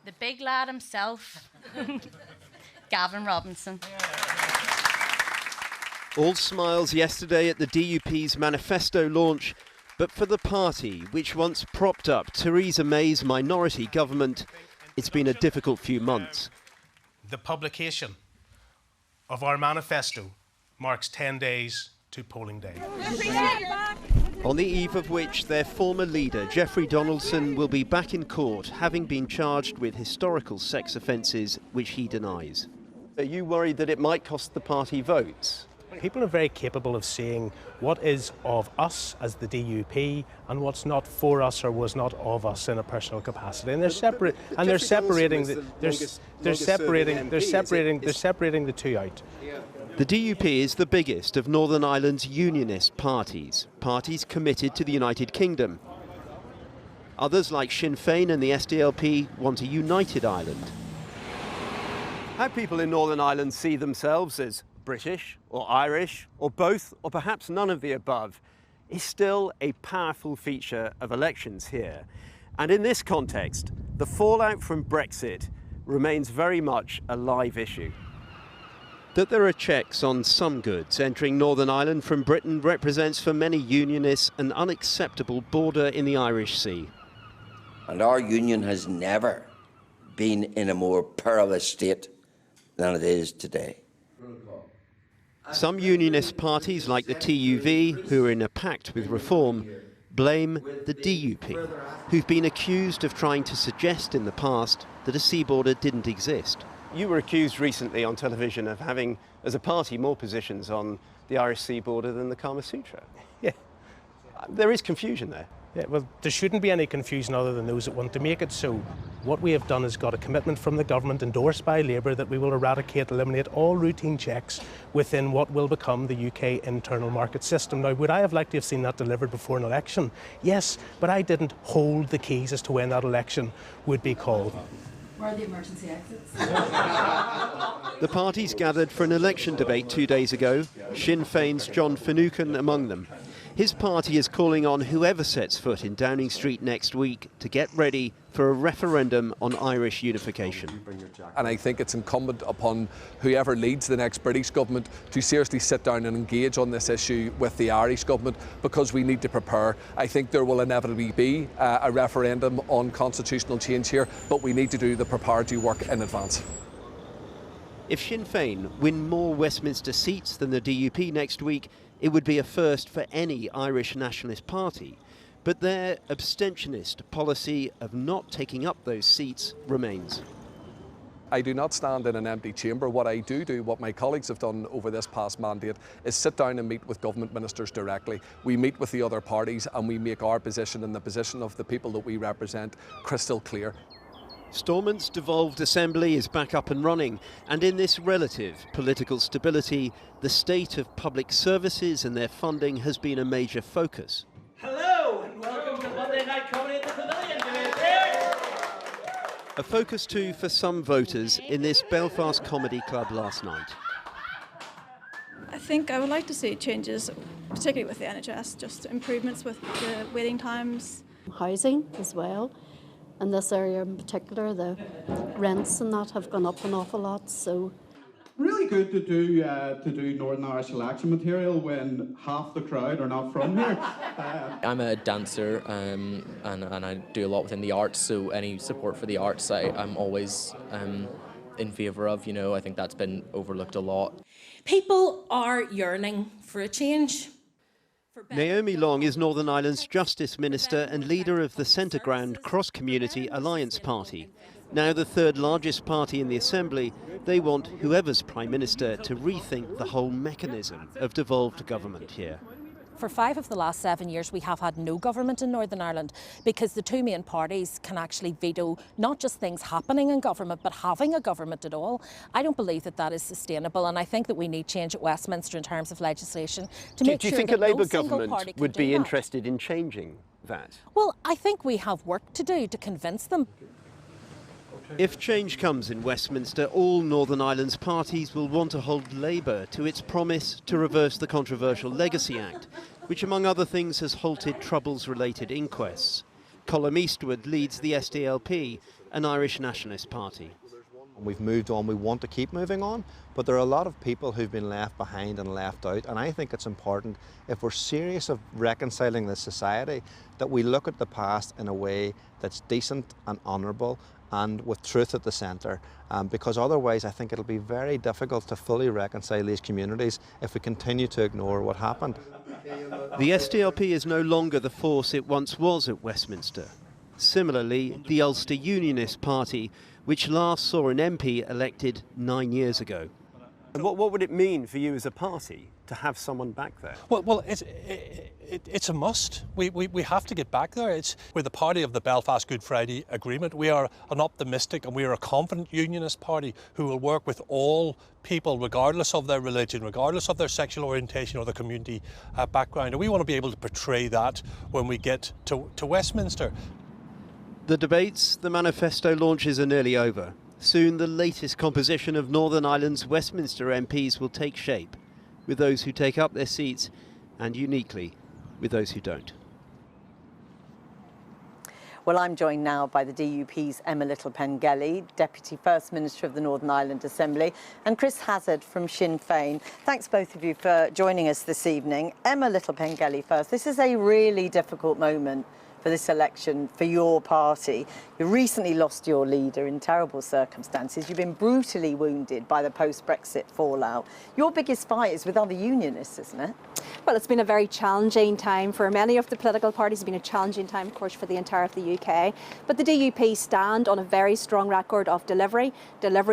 the big lad himself, Gavin Robinson. All smiles yesterday at the DUP's manifesto launch, but for the party, which once propped up Theresa May's minority government, it's been a difficult few months. The publication of our manifesto marks 10 days to polling day. On the eve of which their former leader, Jeffrey Donaldson, will be back in court, having been charged with historical sex offences, which he denies. Are you worried that it might cost the party votes? People are very capable of seeing what is of us as the DUP and what's not for us or was not of us in a personal capacity, and they're separate. And they're separating the two out. The DUP is the biggest of Northern Ireland's unionist parties committed to the United Kingdom. Others, like Sinn Féin and the SDLP, want a united Ireland. How people in Northern Ireland see themselves as British or Irish or both or perhaps none of the above is still a powerful feature of elections here. And in this context, the fallout from Brexit remains very much a live issue. That there are checks on some goods entering Northern Ireland from Britain represents for many unionists an unacceptable border in the Irish Sea. And our union has never been in a more perilous state than it is today. Some unionist parties like the TUV, who are in a pact with Reform, blame the DUP, who've been accused of trying to suggest in the past that a sea border didn't exist. You were accused recently on television of having, as a party, more positions on the Irish Sea border than the Kama Sutra. Yeah. There is confusion there. Yeah, well, there shouldn't be any confusion other than those that want to make it so. What we have done is got a commitment from the government endorsed by Labour that we will eliminate all routine checks within what will become the UK internal market system. Now, would I have liked to have seen that delivered before an election? Yes, but I didn't hold the keys as to when that election would be called. Where are the emergency exits? The parties gathered for an election debate 2 days ago, Sinn Féin's John Finucane among them. His party is calling on whoever sets foot in Downing Street next week to get ready for a referendum on Irish unification. And I think it's incumbent upon whoever leads the next British government to seriously sit down and engage on this issue with the Irish government, because we need to prepare. I think there will inevitably be a referendum on constitutional change here, but we need to do the preparatory work in advance. If Sinn Féin win more Westminster seats than the DUP next week, it would be a first for any Irish nationalist party. But their abstentionist policy of not taking up those seats remains. I do not stand in an empty chamber. What I do, what my colleagues have done over this past mandate, is sit down and meet with government ministers directly. We meet with the other parties and we make our position and the position of the people that we represent crystal clear. Stormont's devolved assembly is back up and running, and in this relative political stability, the state of public services and their funding has been a major focus. Hello, and welcome to Monday Night Comedy at the Pavilion. A focus too for some voters in this Belfast Comedy Club last night. I think I would like to see changes, particularly with the NHS, just improvements with the waiting times. Housing as well. In this area in particular, the rents and that have gone up an awful lot, so... Really good to do Northern Irish election material when half the crowd are not from here. I'm a dancer and I do a lot within the arts, so any support for the arts I'm always in favour of, you know. I think that's been overlooked a lot. People are yearning for a change. Naomi Long is Northern Ireland's Justice Minister and leader of the Centre Ground Cross-Community Alliance Party. Now the third largest party in the Assembly, they want whoever's Prime Minister to rethink the whole mechanism of devolved government here. For 5 of the last 7 years we have had no government in Northern Ireland because the two main parties can actually veto not just things happening in government but having a government at all. I don't believe that that is sustainable, and I think that we need change at Westminster in terms of legislation to make sure that no single party can do that. Do you think a Labour government would be interested in changing that? Well, I think we have work to do to convince them. If change comes in Westminster, all Northern Ireland's parties will want to hold Labour to its promise to reverse the controversial Legacy Act, which among other things has halted Troubles-related inquests. Colm Eastwood leads the SDLP, an Irish nationalist party. We've moved on, we want to keep moving on, but there are a lot of people who've been left behind and left out, and I think it's important, if we're serious of reconciling this society, that we look at the past in a way that's decent and honourable and with truth at the centre, because otherwise I think it'll be very difficult to fully reconcile these communities if we continue to ignore what happened. The SDLP is no longer the force it once was at Westminster. Similarly, the Ulster Unionist Party, which last saw an MP elected 9 years ago. And what would it mean for you as a party to have someone back there? Well, it's a must. We have to get back there. We're the party of the Belfast Good Friday Agreement. We are an optimistic and we are a confident unionist party who will work with all people regardless of their religion, regardless of their sexual orientation or their community background. And we want to be able to portray that when we get to Westminster. The debates, the manifesto launches are nearly over. Soon the latest composition of Northern Ireland's Westminster MPs will take shape, with those who take up their seats and, uniquely, with those who don't. Well, I'm joined now by the DUP's Emma Little-Pengelly, Deputy First Minister of the Northern Ireland Assembly, and Chris Hazard from Sinn Féin. Thanks both of you for joining us this evening. Emma Little-Pengelly first. This is a really difficult moment for this election for your party. You recently lost your leader in terrible circumstances. You've been brutally wounded by the post-Brexit fallout. Your biggest fight is with other unionists, isn't it? Well, it's been a very challenging time for many of the political parties. It's been a challenging time, of course, for the entire of the UK. But the DUP stand on a very strong record of delivery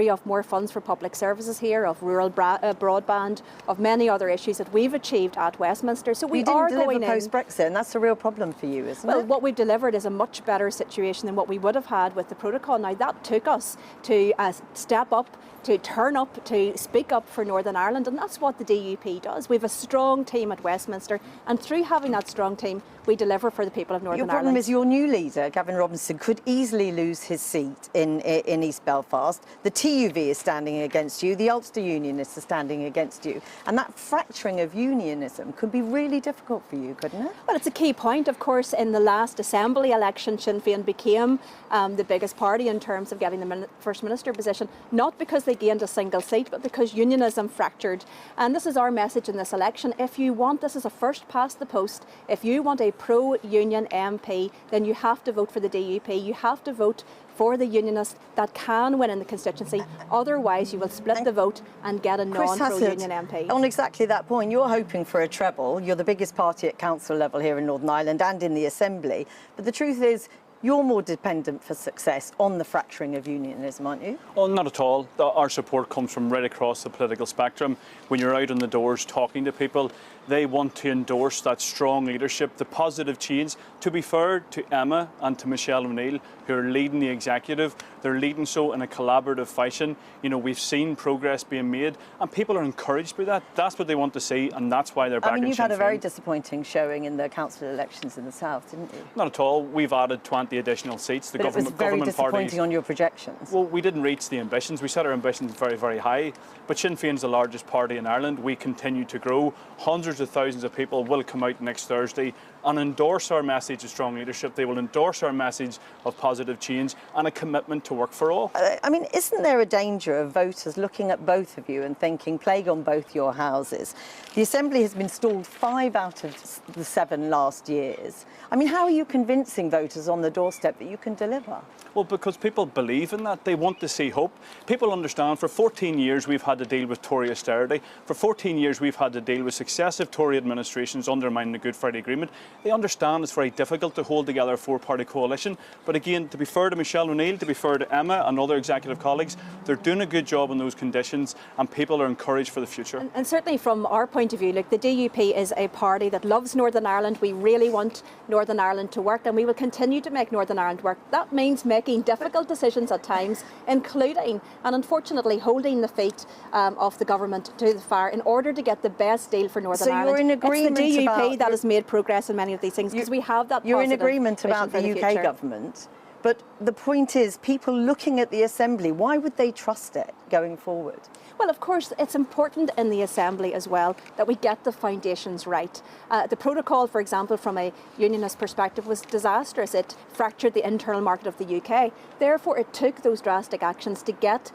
of more funds for public services here, of rural broadband, of many other issues that we've achieved at Westminster. So we are going in. You didn't deliver post-Brexit, and that's a real problem for you, isn't it? Well, what we've delivered is a much better situation than what we would have had with the protocol. Now, that took us to step up, to turn up, to speak up for Northern Ireland, and that's what the DUP does. We have a strong team at Westminster, and through having that strong team, we deliver for the people of Northern Ireland. Your problem is your new leader, Gavin Robinson, could easily lose his seat in East Belfast. The TUV is standing against you, the Ulster Unionists are standing against you, and that fracturing of unionism could be really difficult for you, couldn't it? Well, it's a key point. Of course, in the last Assembly election, Sinn Féin became the biggest party in terms of getting the First Minister position, not because they gained a single seat, but because unionism fractured. And this is our message in this election. If you want, this is a first past the post, if you want a pro-union MP, then you have to vote for the DUP. You have to vote for the unionists that can win in the constituency. Otherwise, you will split the vote and get a non-pro-union MP. On exactly that point, you're hoping for a treble. You're the biggest party at council level here in Northern Ireland and in the Assembly. But the truth is, you're more dependent for success on the fracturing of unionism, aren't you? Oh, not at all. Our support comes from right across the political spectrum. When you're out on the doors talking to people, they want to endorse that strong leadership, the positive change. To be fair to Emma and to Michelle O'Neill, who are leading the executive, they're leading so in a collaborative fashion. You know, we've seen progress being made, and people are encouraged by that. That's what they want to see, and that's why they're back in Sinn Féin. You've had a very disappointing showing in the council elections in the south, didn't you? Not at all. We've added 20 additional seats. The government parties. It was very disappointing on your projections. Well, we didn't reach the ambitions. We set our ambitions very, very high. But Sinn Féin is the largest party in Ireland. We continue to grow. Hundreds of thousands of people will come out next Thursday and endorse our message of strong leadership. They will endorse our message of positive change and a commitment to work for all. I mean, isn't there a danger of voters looking at both of you and thinking, plague on both your houses? The Assembly has been stalled 5 out of the 7 last years. I mean, how are you convincing voters on the doorstep that you can deliver? Well, because people believe in that. They want to see hope. People understand for 14 years we've had to deal with Tory austerity. For 14 years we've had to deal with successive Tory administrations undermining the Good Friday Agreement. They understand it's very difficult to hold together a 4-party coalition. But again, to be fair to Michelle O'Neill, to be fair to Emma and other executive colleagues, they're doing a good job in those conditions, and people are encouraged for the future. And certainly from our point of view, look, the DUP is a party that loves Northern Ireland. We really want Northern Ireland to work, and we will continue to make Northern Ireland work. That means making difficult decisions at times, including and unfortunately holding the feet of the government to the fire in order to get the best deal for Northern Ireland. So you're in agreement it's the DUP that has made progress in many of these things, because we have that. You're in agreement about the UK government But the point is, people looking at the Assembly, why would they trust it going forward? Well, of course, it's important in the Assembly as well that we get the foundations right. The protocol, for example, from a unionist perspective was disastrous. It fractured the internal market of the UK. Therefore, it took those drastic actions to get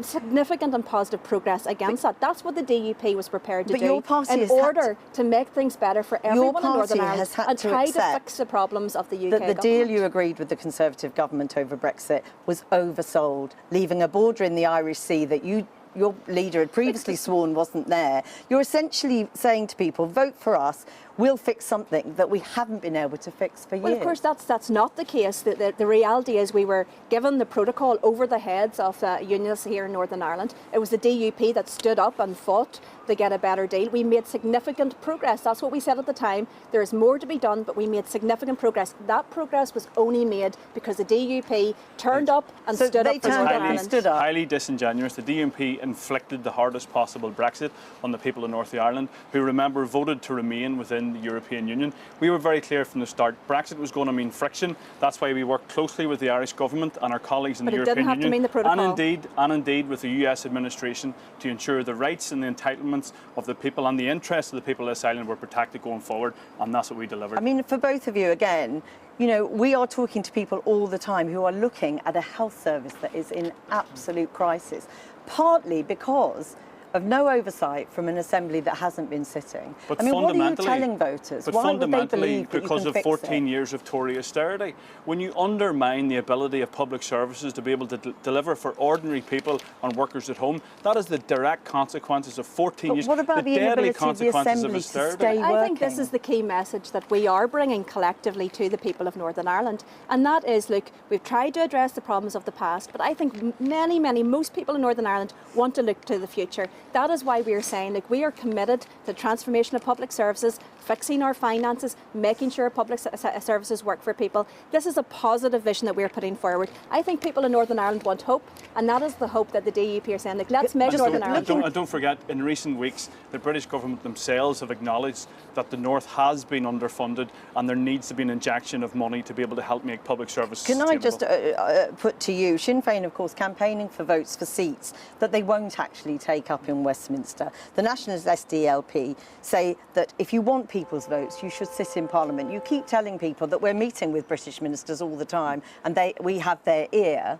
significant and positive progress against that. That's what the DUP was prepared to do in order to make things better for everyone in Northern Ireland and try to fix the problems of the UK government. The deal you agreed with the Conservative government over Brexit was oversold, leaving a border in the Irish Sea that your leader had previously sworn wasn't there. You're essentially saying to people, vote for us, we'll fix something that we haven't been able to fix for years. Well, of course, that's not the case. The reality is we were given the protocol over the heads of unionists here in Northern Ireland. It was the DUP that stood up and fought to get a better deal. We made significant progress. That's what we said at the time. There is more to be done, but we made significant progress. That progress was only made because the DUP turned up and stood up for Northern Ireland. Highly disingenuous. The DUP inflicted the hardest possible Brexit on the people of Northern Ireland, who, remember, voted to remain within the European Union. We were very clear from the start, Brexit was going to mean friction. That's why we worked closely with the Irish government and our colleagues in the European Union. But it didn't have to mean the protocol. And indeed with the US administration to ensure the rights and the entitlements of the people and the interests of the people of this island were protected going forward, and that's what we delivered. I mean, for both of you, again, you know, we are talking to people all the time who are looking at a health service that is in absolute crisis, partly because of no oversight from an Assembly that hasn't been sitting. But I mean, what are you telling voters? But why would they fundamentally, believe that because you can of 14 years of Tory austerity, when you undermine the ability of public services to be able to deliver for ordinary people and workers at home, that is the direct consequences of 14 years. What about the deadly inability of the Assembly to stay working? I think this is the key message that we are bringing collectively to the people of Northern Ireland, and that is, look, we've tried to address the problems of the past, but I think most people in Northern Ireland want to look to the future. That is why we are saying, look, we are committed to the transformation of public services, fixing our finances, making sure public services work for people. This is a positive vision that we're putting forward. I think people in Northern Ireland want hope, and that is the hope that the DUP are saying, look, let's make Northern Ireland. And don't forget, in recent weeks, the British government themselves have acknowledged that the North has been underfunded and there needs to be an injection of money to be able to help make public services sustainable. Can I just put to you, Sinn Féin, of course, campaigning for votes for seats that they won't actually take up in Westminster. The Nationalist SDLP say that if you want people's votes, you should sit in Parliament. You keep telling people that we're meeting with British ministers all the time and we have their ear.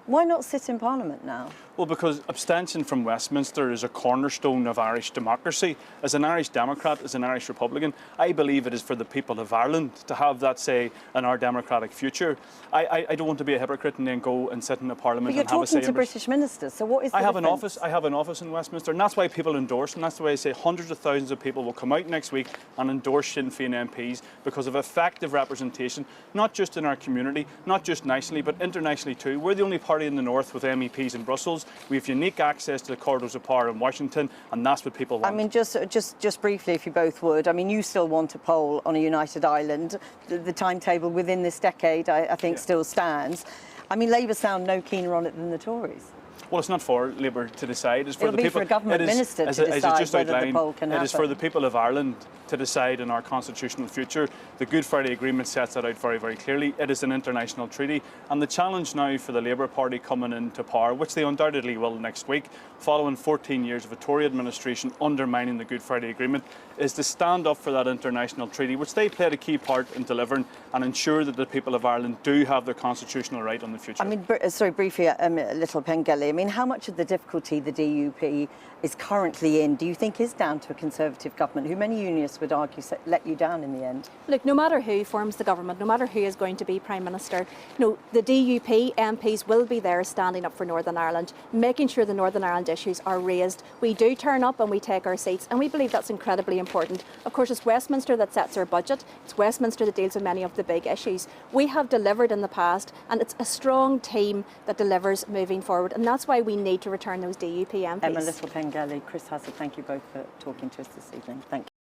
Why not sit in Parliament now? Well, because abstention from Westminster is a cornerstone of Irish democracy. As an Irish Democrat, as an Irish Republican, I believe it is for the people of Ireland to have that say in our democratic future. I don't want to be a hypocrite and then go and sit in the Parliament and have a say. But you're talking to British ministers, so what is the difference? I have an office in Westminster, and that's why people endorse, and that's why I say hundreds of thousands of people will come out next week and endorse Sinn Féin MPs because of effective representation, not just in our community, not just nationally, but internationally too. We're the only party in the North with MEPs in Brussels. We have unique access to the corridors of power in Washington, and that's what people want. I mean, just briefly, if you both would, I mean, you still want a poll on a united Ireland. The timetable within this decade, I think, still stands. I mean, Labour sound no keener on it than the Tories. Well, it's not for Labour to decide. It's for It'll the people. For a government minister to decide whether the poll can happen. It is for the people of Ireland to decide on our constitutional future. The Good Friday Agreement sets that out very, very clearly. It is an international treaty, and the challenge now for the Labour Party coming into power, which they undoubtedly will next week, following 14 years of a Tory administration undermining the Good Friday Agreement, is to stand up for that international treaty, which they played a key part in delivering, and ensure that the people of Ireland do have their constitutional right on the future. I mean, sorry, briefly, Little Pengelly, I mean, how much of the difficulty the DUP is currently in do you think is down to a Conservative government who many unionists would argue let you down in the end? Look, no matter who forms the government, no matter who is going to be Prime Minister, the DUP MPs will be there standing up for Northern Ireland, making sure the Northern Ireland issues are raised. We do turn up and we take our seats, and we believe that's incredibly important. Of course, it's Westminster that sets our budget. It's Westminster that deals with many of the big issues. We have delivered in the past, and it's a strong team that delivers moving forward, and that's why we need to return those DUP MPs. Emma Little Pengelly, Chris Hassett, thank you both for talking to us this evening. Thank you.